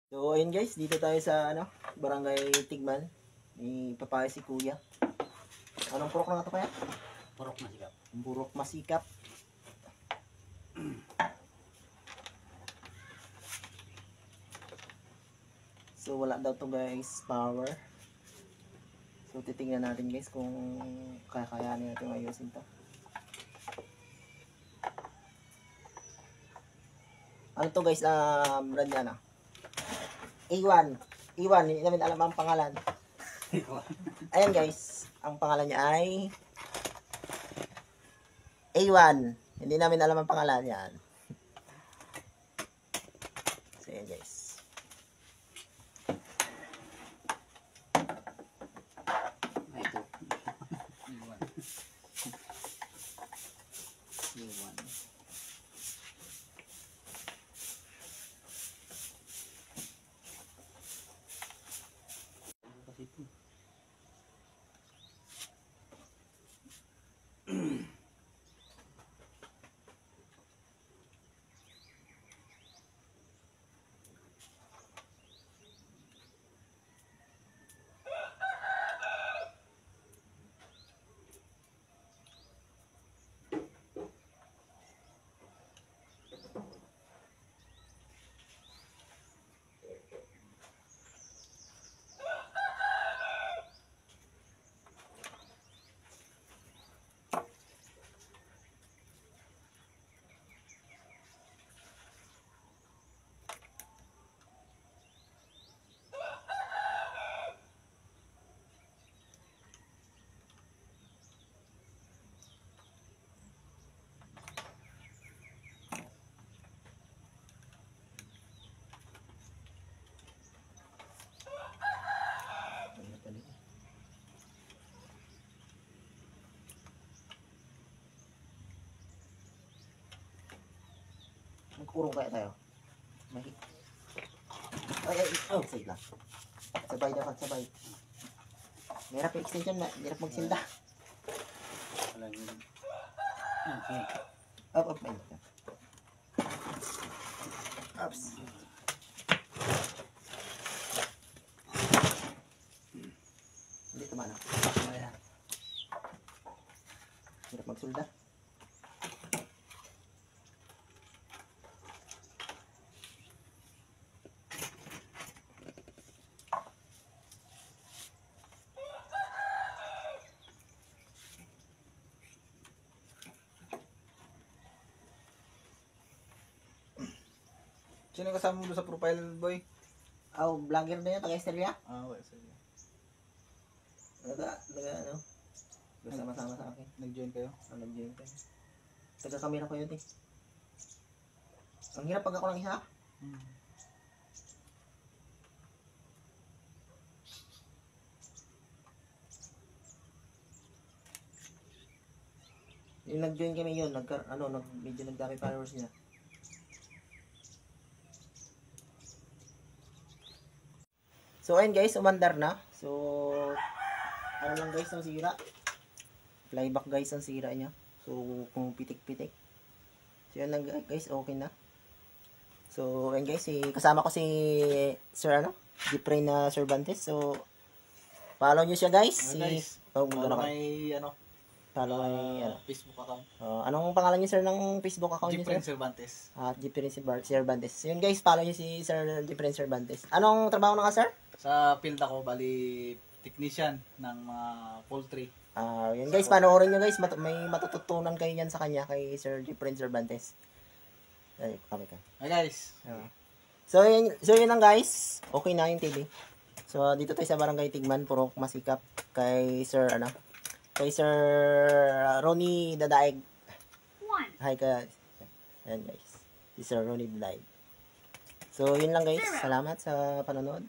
So, ayun guys, dito tayo sa Barangay Tigman. May papaya si Kuya. Anong purok na ito kaya? Purok masikap. Purok masikap. So, wala daw to guys, power. So, titingnan natin guys kung kakayanin natin ayusin to. Ano to guys, brand niya na? A1. A1, hindi namin alam ang pangalan. Ayan guys, ang pangalan niya ay A1. Hindi namin alam ang pangalan yan. So ayan guys. Ito. A1. Kasi ito. Magkurong kaya tayo. Oh, save lang. Sabay dapat, sabay. Merap yung extension na, merap magsinda. Wala yun. Okay. Up, ayun. Ups. Hindi tumana. Ayan. Merap magsulda. Sino kasama mo doon sa profile, boy? Oh, vlogger na yan, taga-Estrella. Okay, sige. Sama-sama sa akin. Nag-join kayo? Nag-join ka. Taga-camera ko yun eh. Ang hirap pag ako lang isa. Yung nag-join kami yun, medyo nagdami followers niya. So ayun guys, umandar na. So ano lang guys ang sira. Flyback guys ang sira niya. So kung pitik-pitik. So yun lang guys, okay na. So ayun guys, kasama ko si Sir Jeffrey na Cervantes. So follow nyo siya guys. Guys, Follow may Facebook account. anong pangalan niyo sir ng Facebook account niyo Jeffrey sir? Cervantes. Jeffrey Cervantes. So yun guys, follow nyo si Sir Jeffrey Cervantes. Anong trabaho na ka sir? Sa field ako, bali technician ng mga poultry. Yun guys, panoorin nyo guys, may matututunan kayo yan sa kanya, kay Sir Jeffrey Cervantes. Ay, kami ka. Hi guys. So yun lang guys, okay na yung TV. So dito tayo sa Barangay Tigman, Purok Masikap, kay Sir Ronnie Dadaig. Hi guys. Ayan guys, si Sir Ronnie Dadaig. So yun lang guys, salamat sa panonood.